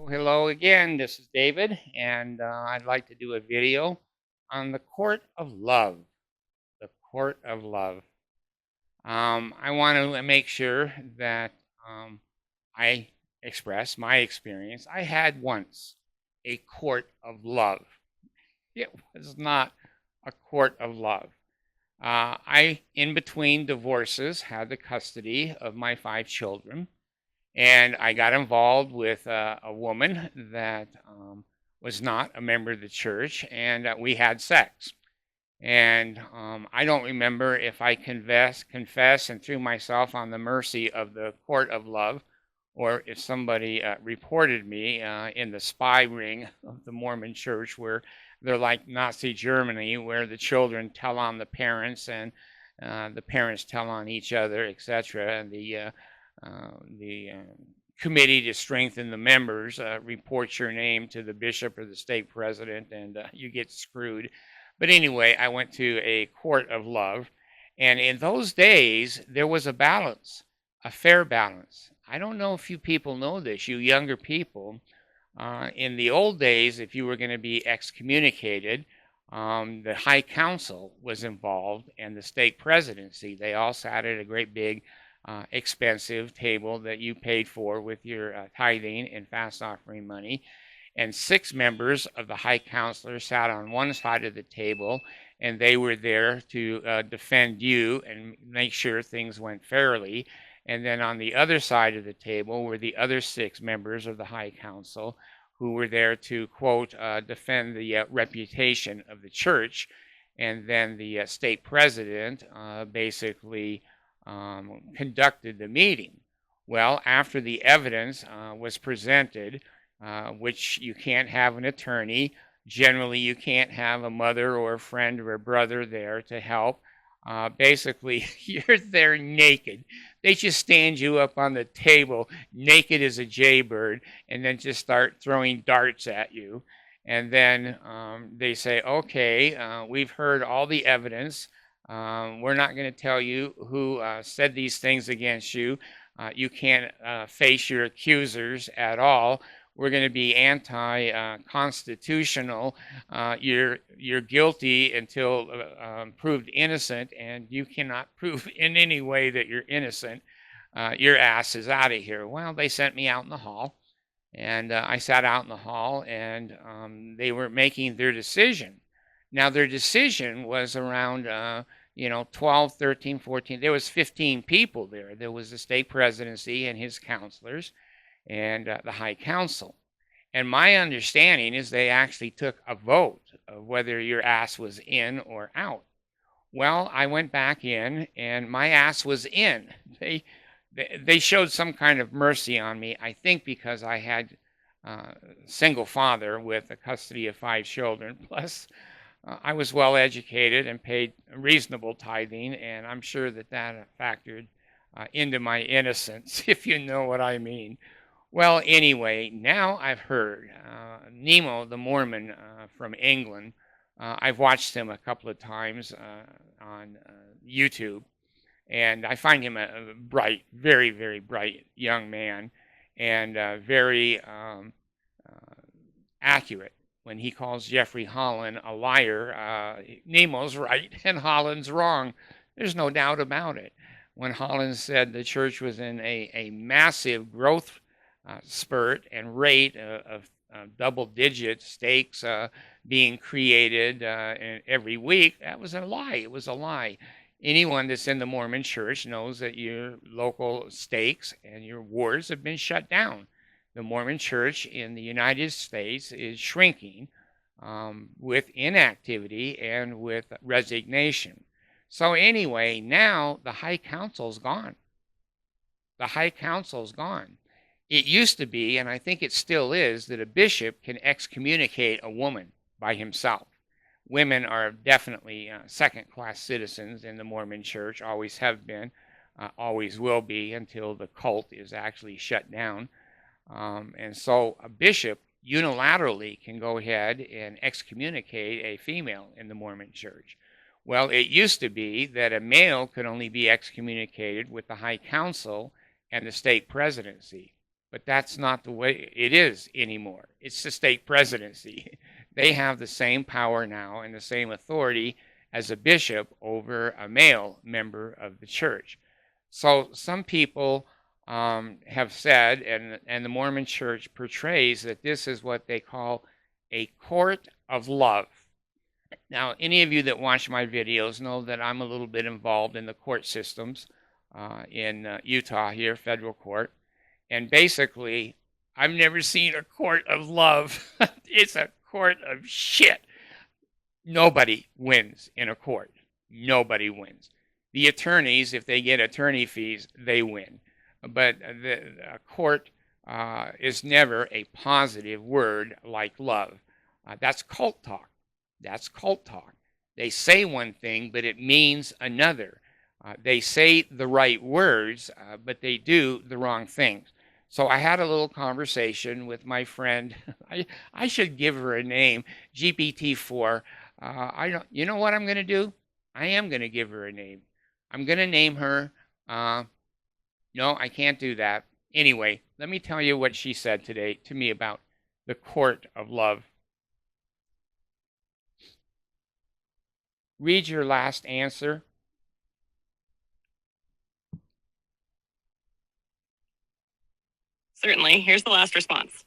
Hello again. This is David, and I'd like to do a video on the court of love. The court of love. I want to make sure that I express my experience. I had once a court of love. It was not a court of love. In between divorces, had the custody of my 5 children. And I got involved with a woman that was not a member of the church, and we had sex. And I don't remember if I confessed and threw myself on the mercy of the court of love, or if somebody reported me in the spy ring of the Mormon church, where they're like Nazi Germany, where the children tell on the parents and the parents tell on each other, etc. And the committee to strengthen the members reports your name to the bishop or the stake president, and you get screwed. But anyway, I went to a court of love, and in those days, there was a balance, a fair balance. I don't know if you people know this, you younger people. In the old days, if you were going to be excommunicated, the High Council was involved and the stake presidency. They all sat at a great big expensive table that you paid for with your tithing and fast offering money. And 6 members of the High Counselor sat on one side of the table, and they were there to defend you and make sure things went fairly. And then on the other side of the table were the other 6 members of the High Council, who were there to, quote, defend the reputation of the church. And then the state president basically conducted the meeting. Well, after the evidence was presented, which you can't have an attorney, generally you can't have a mother or a friend or a brother there to help. Basically, you're there naked. They just stand you up on the table, naked as a jaybird, and then just start throwing darts at you. And then they say, okay, we've heard all the evidence. We're not going to tell you who said these things against you. You can't face your accusers at all. We're going to be anti-constitutional. You're guilty until proved innocent, and you cannot prove in any way that you're innocent. Your ass is out of here. Well, they sent me out in the hall, and I sat out in the hall, and they were making their decision. Now, their decision was around 12, 13, 14. There was 15 people there. There was the state presidency and his counselors and the High Council. And my understanding is they actually took a vote of whether your ass was in or out. Well, I went back in, and my ass was in. They showed some kind of mercy on me, I think because I had a single father with a custody of 5 children, plus I was well educated and paid reasonable tithing, and I'm sure that factored into my innocence, if you know what I mean. Well, anyway, now I've heard Nemo, the Mormon from England. I've watched him a couple of times on YouTube, and I find him a bright, very, very bright young man, and very accurate. When he calls Jeffrey Holland a liar, Nemo's right and Holland's wrong. There's no doubt about it. When Holland said the church was in a massive growth spurt and rate of double-digit stakes being created every week, that was a lie. It was a lie. Anyone that's in the Mormon church knows that your local stakes and your wards have been shut down. The Mormon church in the United States is shrinking with inactivity and with resignation. So anyway, now the High Council's gone. The High Council's gone. It used to be, and I think it still is, that a bishop can excommunicate a woman by himself. Women are definitely second-class citizens in the Mormon church, always have been, always will be until the cult is actually shut down. And so a bishop unilaterally can go ahead and excommunicate a female in the Mormon church. Well, it used to be that a male could only be excommunicated with the High Council and the state presidency. but that's not the way it is anymore. It's the state presidency. They have the same power now and the same authority as a bishop over a male member of the church. So some people have said, and the Mormon church portrays that this is what they call a court of love. Now, any of you that watch my videos know that I'm a little bit involved in the court systems in Utah here, federal court. And basically, I've never seen a court of love. It's a court of shit. Nobody wins in a court. Nobody wins. The attorneys, if they get attorney fees, they win. But the court is never a positive word like love. That's cult talk. That's cult talk. They say one thing, but it means another. They say the right words, but they do the wrong things. So I had a little conversation with my friend. I should give her a name, GPT-4. You know what I'm going to do? I am going to give her a name. I'm going to name her. No, I can't do that. Anyway, let me tell you what she said today to me about the court of love. Read your last answer. Certainly. Here's the last response.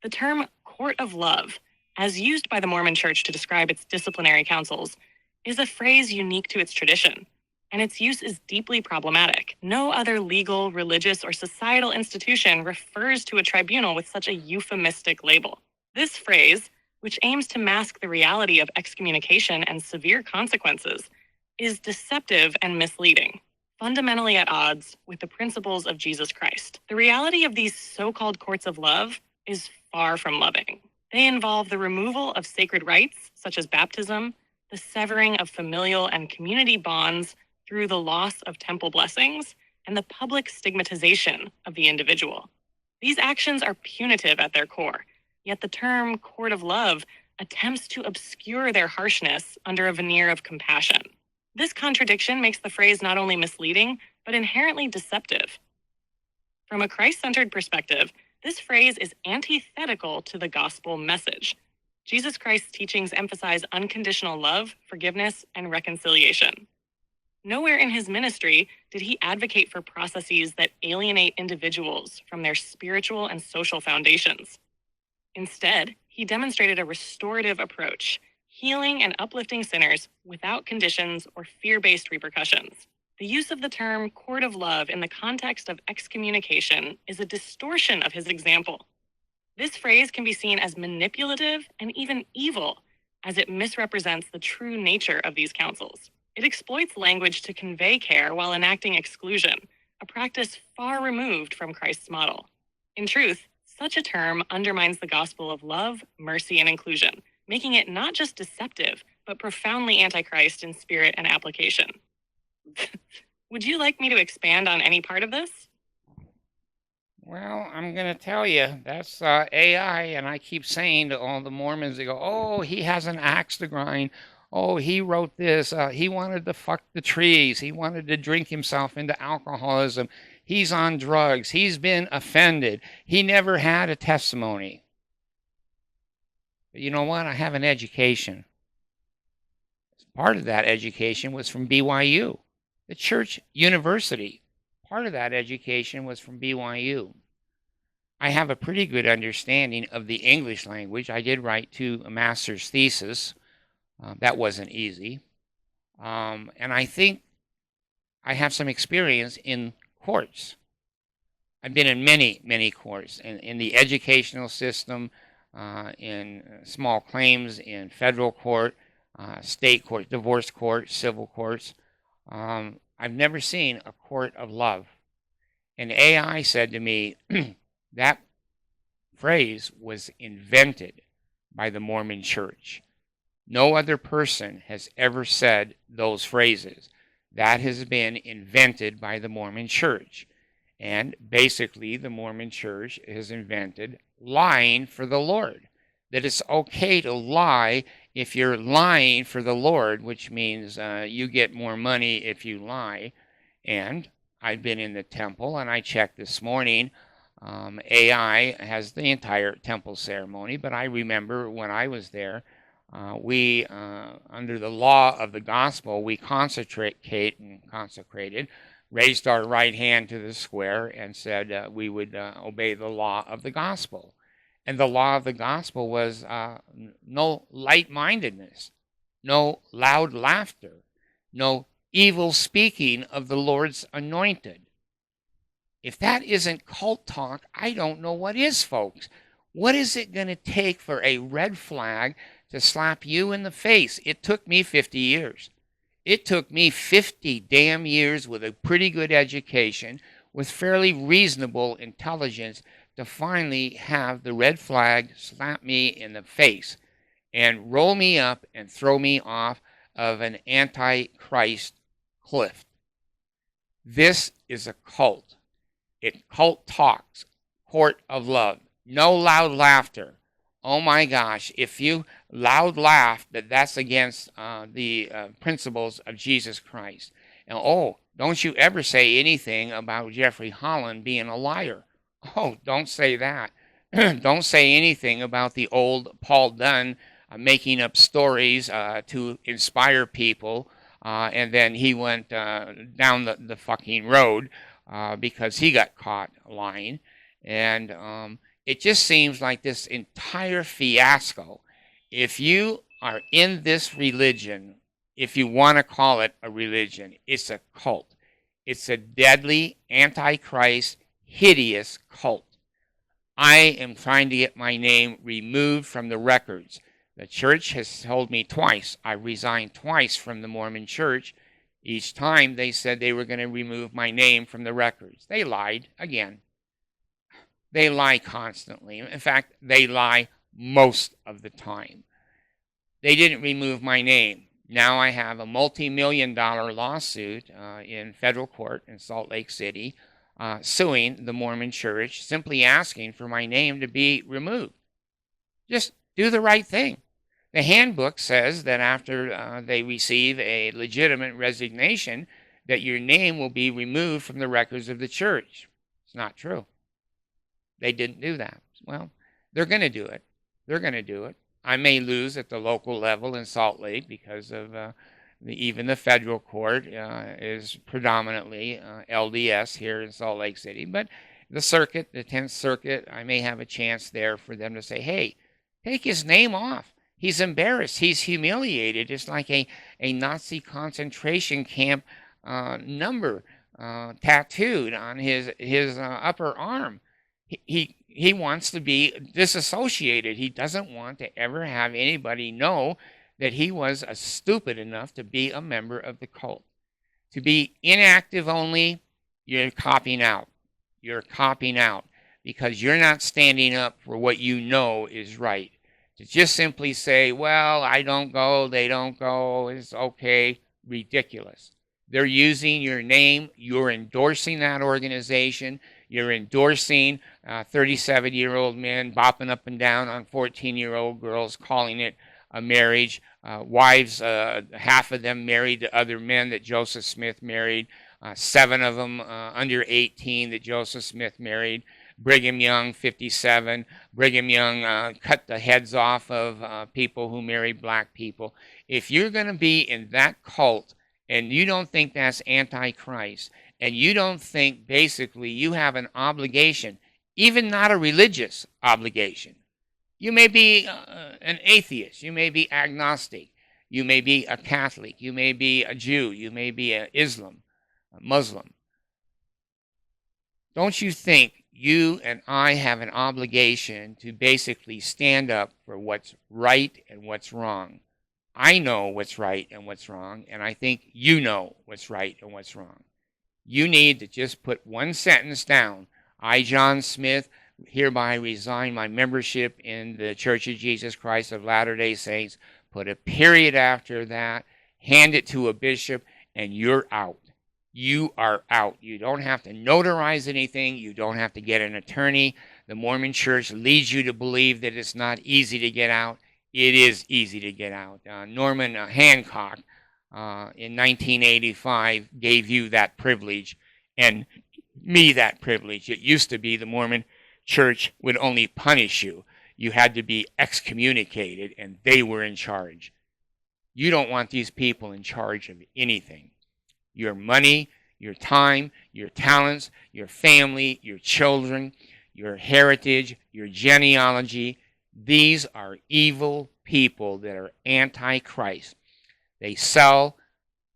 The term court of love, as used by the Mormon Church to describe its disciplinary councils, is a phrase unique to its tradition, and its use is deeply problematic. No other legal, religious, or societal institution refers to a tribunal with such a euphemistic label. This phrase, which aims to mask the reality of excommunication and severe consequences, is deceptive and misleading, fundamentally at odds with the principles of Jesus Christ. The reality of these so-called courts of love is far from loving. They involve the removal of sacred rites, such as baptism, the severing of familial and community bonds through the loss of temple blessings, and the public stigmatization of the individual. These actions are punitive at their core, yet the term court of love attempts to obscure their harshness under a veneer of compassion. This contradiction makes the phrase not only misleading, but inherently deceptive. From a Christ-centered perspective, this phrase is antithetical to the gospel message. Jesus Christ's teachings emphasize unconditional love, forgiveness, and reconciliation. Nowhere in his ministry did he advocate for processes that alienate individuals from their spiritual and social foundations. Instead, he demonstrated a restorative approach, healing and uplifting sinners without conditions or fear-based repercussions. The use of the term court of love in the context of excommunication is a distortion of his example. This phrase can be seen as manipulative and even evil, as it misrepresents the true nature of these councils. It exploits language to convey care while enacting exclusion, a practice far removed from Christ's model. In truth, such a term undermines the gospel of love, mercy, and inclusion, making it not just deceptive, but profoundly anti-Christ in spirit and application. Would you like me to expand on any part of this? Well, I'm going to tell you, that's AI, and I keep saying to all the Mormons, they go, oh, he has an axe to grind. Oh, he wrote this. He wanted to fuck the trees. He wanted to drink himself into alcoholism. He's on drugs. He's been offended. He never had a testimony. But you know what? I have an education. Part of that education was from BYU, the church university. Part of that education was from BYU. I have a pretty good understanding of the English language. I did write a master's thesis. That wasn't easy. And I think I have some experience in courts. I've been in many, many courts, in the educational system, in small claims, in federal court, state court, divorce court, civil courts. I've never seen a court of love. And AI said to me, that phrase was invented by the Mormon Church. No other person has ever said those phrases. That has been invented by the Mormon Church. And basically, the Mormon Church has invented lying for the Lord. That it's okay to lie if you're lying for the Lord, which means you get more money if you lie. And I've been in the temple, and I checked this morning. AI has the entire temple ceremony, but I remember when I was there, we, under the law of the gospel, we consecrated, raised our right hand to the square, and said we would obey the law of the gospel. And the law of the gospel was no light-mindedness, no loud laughter, no evil speaking of the Lord's anointed. If that isn't cult talk, I don't know what is, folks. What is it going to take for a red flag to slap you in the face? It took me 50 years. It took me 50 damn years with a pretty good education, with fairly reasonable intelligence, to finally have the red flag slap me in the face and roll me up and throw me off of an antichrist cliff. This is a cult. It cult talks, court of love. No loud laughter. Oh my gosh, if you loud laugh, that's against the principles of Jesus Christ. And oh, don't you ever say anything about Jeffrey Holland being a liar. Oh, don't say that. Don't say anything about the old Paul Dunn making up stories to inspire people, and then he went down the fucking road because he got caught lying. And it just seems like this entire fiasco, if you are in this religion, if you want to call it a religion, it's a cult. It's a deadly, antichrist, hideous cult. I am trying to get my name removed from the records. The church has told me twice. I resigned twice from the Mormon church. Each time they said they were going to remove my name from the records. They lied again. They lie constantly. In fact, they lie most of the time. They didn't remove my name. Now I have a multi-million-dollar lawsuit in federal court in Salt Lake City suing the Mormon church, simply asking for my name to be removed. Just do the right thing. The handbook says that after they receive a legitimate resignation, that your name will be removed from the records of the church. It's not true. They didn't do that. Well, they're going to do it. They're going to do it. I may lose at the local level in Salt Lake because of even the federal court is predominantly LDS here in Salt Lake City. But the circuit, the 10th Circuit, I may have a chance there for them to say, hey, take his name off. He's embarrassed. He's humiliated. It's like a Nazi concentration camp number tattooed on his upper arm. He wants to be disassociated. He doesn't want to ever have anybody know that he was stupid enough to be a member of the cult. To be inactive only, you're copping out. You're copping out because you're not standing up for what you know is right. To just simply say, well, I don't go, they don't go, it's okay, ridiculous. They're using your name. You're endorsing that organization. You're endorsing 37-year-old men bopping up and down on 14-year-old girls, calling it a marriage. Wives, half of them married to other men that Joseph Smith married. 7 of them under 18 that Joseph Smith married. Brigham Young, 57. Brigham Young cut the heads off of people who married black people. If you're going to be in that cult and you don't think that's antichrist, and you don't think basically you have an obligation, even not a religious obligation. You may be an atheist. You may be agnostic. You may be a Catholic. You may be a Jew. You may be an Islam, a Muslim. Don't you think you and I have an obligation to basically stand up for what's right and what's wrong? I know what's right and what's wrong, and I think you know what's right and what's wrong. You need to just put one sentence down. I, John Smith, hereby resign my membership in the Church of Jesus Christ of Latter-day Saints. Put a period after that. Hand it to a bishop, and you're out. You are out. You don't have to notarize anything. You don't have to get an attorney. The Mormon Church leads you to believe that it's not easy to get out. It is easy to get out. Norman Hancock in 1985 gave you that privilege, And me that privilege. It used to be the Mormon church would only punish you. You had to be excommunicated and they were in charge. You don't want these people in charge of anything. Your money, your time, your talents, your family, your children, your heritage, your genealogy. These are evil people that are anti-Christ. They sell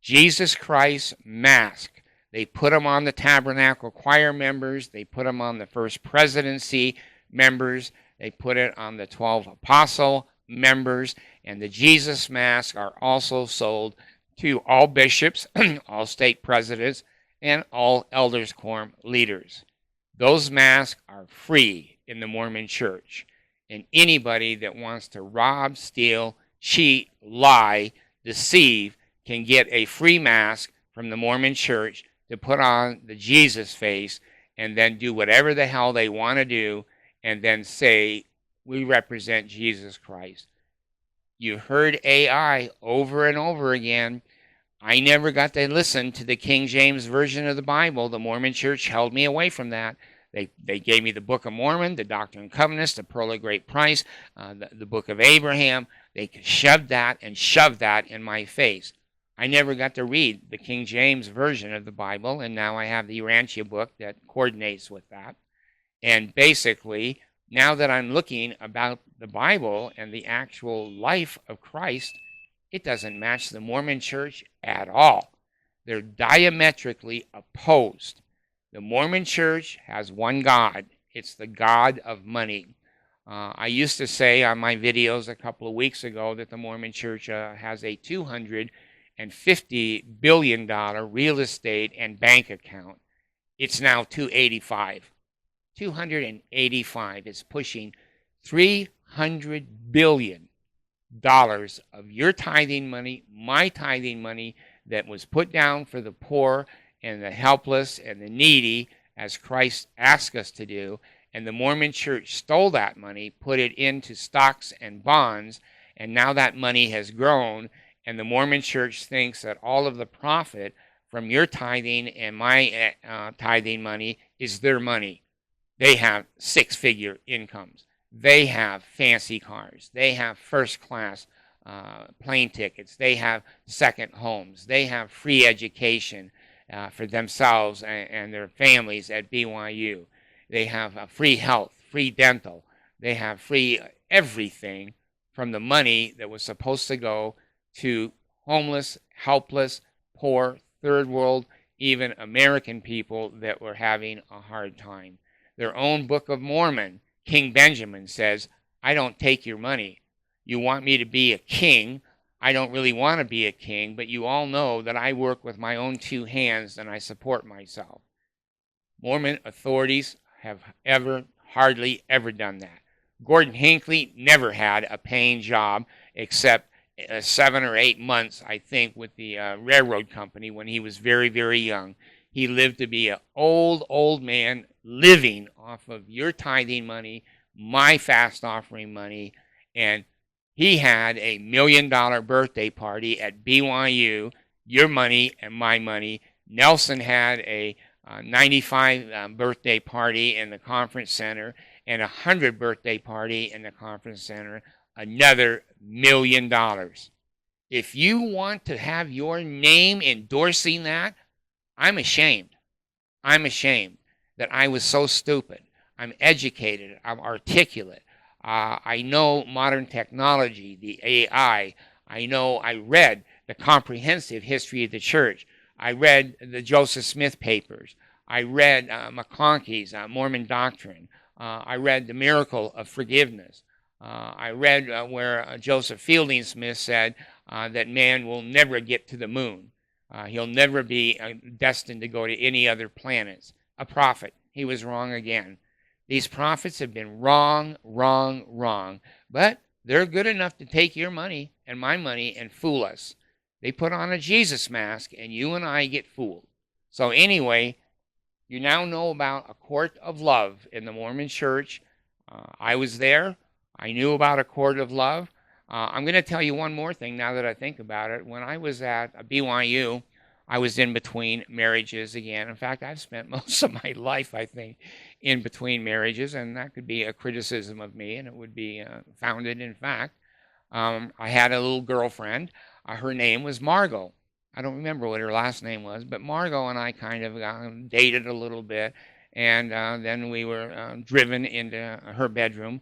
Jesus Christ mask. They put them on the tabernacle choir members. They put them on the first presidency members. They put it on the 12 apostle members. And the Jesus mask are also sold to all bishops, all stake presidents, and all elders quorum leaders. Those masks are free in the Mormon church. And anybody that wants to rob, steal, cheat, lie, deceive can get a free mask from the Mormon church to put on the Jesus face and then do whatever the hell they want to do and then say, we represent Jesus Christ. You heard AI over and over again. I never got to listen to the King James Version of the Bible. The Mormon church held me away from that. They gave me the Book of Mormon, the Doctrine and Covenants, the Pearl of Great Price, the Book of Abraham. They shoved that and shoved that in my face. I never got to read the King James Version of the Bible, and now I have the Urantia book that coordinates with that. And basically, now that I'm looking about the Bible and the actual life of Christ, it doesn't match the Mormon church at all. They're diametrically opposed. The Mormon church has one God. It's the God of money. I used to say on my videos a couple of weeks ago that the Mormon church has a $250 billion real estate and bank account. It's now 285. 285. It's pushing $300 billion of your tithing money, my tithing money that was put down for the poor and the helpless and the needy, as Christ asked us to do. And the Mormon church stole that money, put it into stocks and bonds, and now that money has grown. And the Mormon church thinks that all of the profit from your tithing and my tithing money is their money. They have six-figure incomes. They have fancy cars. They have first-class plane tickets. They have second homes. They have free education for themselves and their families at BYU. They have free health, free dental. They have free everything from the money that was supposed to go to homeless, helpless, poor, third world, even American people that were having a hard time. Their own Book of Mormon, King Benjamin says, I don't take your money. You want me to be a king. I don't really want to be a king, but you all know that I work with my own two hands and I support myself. Mormon authorities have hardly ever done that. Gordon Hinckley never had a paying job except 7 or 8 months, I think, with the railroad company when he was very, very young. He lived to be an old man living off of your tithing money, my fast offering money, and he had a $1 million birthday party at BYU, your money and my money. Nelson had a 95 birthday party in the conference center and a 100 birthday party in the conference center, another $1 million. If you want to have your name endorsing that, I'm ashamed. I'm ashamed that I was so stupid. I'm educated. I'm articulate. I know modern technology, the AI. I read the comprehensive history of the church. I read the Joseph Smith papers. I read McConkie's Mormon Doctrine. I read The Miracle of Forgiveness. I read where Joseph Fielding Smith said that man will never get to the moon. He'll never be destined to go to any other planets. A prophet. He was wrong again. These prophets have been wrong, but they're good enough to take your money and my money and fool us. They put on a Jesus mask and you and I get fooled. So anyway, you now know about a court of love in the Mormon church. I was there. I knew about a court of love. I'm going to tell you one more thing now that I think about it. When I was at BYU, I was in between marriages again. In fact, I've spent most of my life, I think, in between marriages, and that could be a criticism of me, and it would be founded in fact. I had a little girlfriend. Her name was Margot. I don't remember what her last name was, but Margot and I kind of dated a little bit, and then we were driven into her bedroom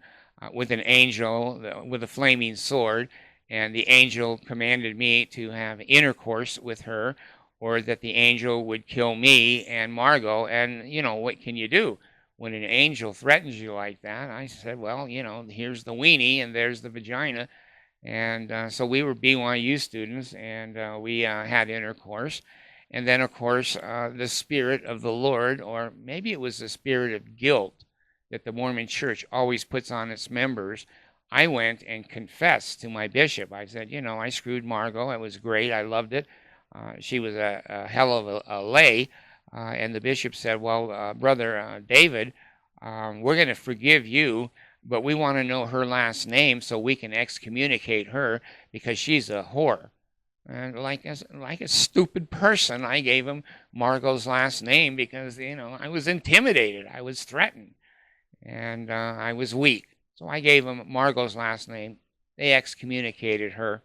with an angel with a flaming sword, and the angel commanded me to have intercourse with her, or that the angel would kill me and Margot. And what can you do when an angel threatens you like that? I said, well, here's the weenie and there's the vagina. And so we were BYU students, and we had intercourse. And then, of course, the Spirit of the Lord, or maybe it was the spirit of guilt that the Mormon Church always puts on its members. I went and confessed to my bishop. I said, I screwed Margot. It was great. I loved it. She was a hell of a lay. And the bishop said, well, Brother David, we're going to forgive you, but we want to know her last name so we can excommunicate her because she's a whore. And like a stupid person, I gave him Margot's last name because, I was intimidated. I was threatened. And I was weak. So I gave him Margot's last name. They excommunicated her.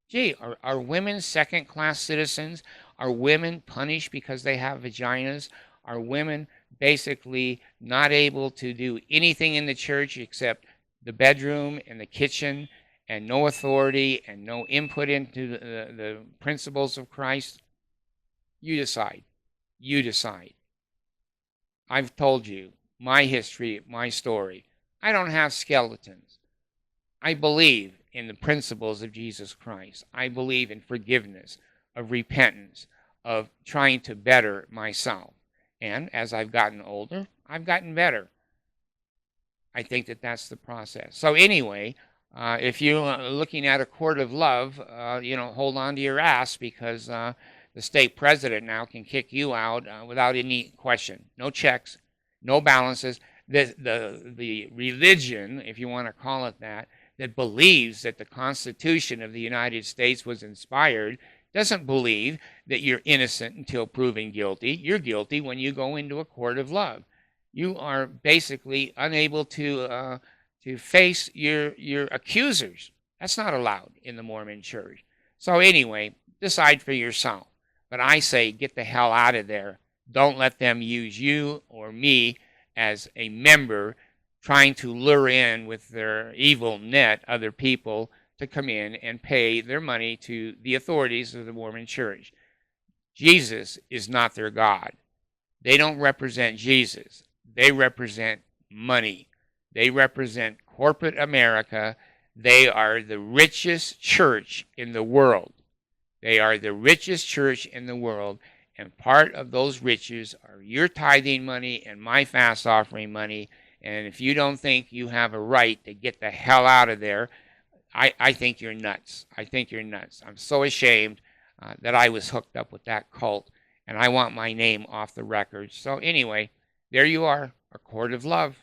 Gee, are women second-class citizens? Are women punished because they have vaginas? Are women basically not able to do anything in the church except the bedroom and the kitchen, and no authority and no input into the principles of Christ? You decide. You decide. I've told you my history, my story. I don't have skeletons. I believe in the principles of Jesus Christ. I believe in forgiveness, of repentance, of trying to better myself. And as I've gotten older, I've gotten better. I think that that's the process. So anyway, if you're looking at a court of love, hold on to your ass, because the state president now can kick you out without any question. No checks, no balances. The religion, if you want to call it that believes that the Constitution of the United States was inspired, doesn't believe that you're innocent until proven guilty. You're guilty when you go into a court of love. You are basically unable to face your accusers. That's not allowed in the Mormon Church. So anyway, decide for yourself. But I say, get the hell out of there. Don't let them use you or me as a member, trying to lure in with their evil net other people to come in and pay their money to the authorities of the Mormon Church. Jesus is not their God. They don't represent Jesus. They represent money. They represent corporate America. They are the richest church in the world. They are the richest church in the world, and part of those riches are your tithing money and my fast offering money. And if you don't think you have a right to get the hell out of there, I think you're nuts. I think you're nuts. I'm so ashamed that I was hooked up with that cult, and I want my name off the record. So anyway, there you are, a court of love.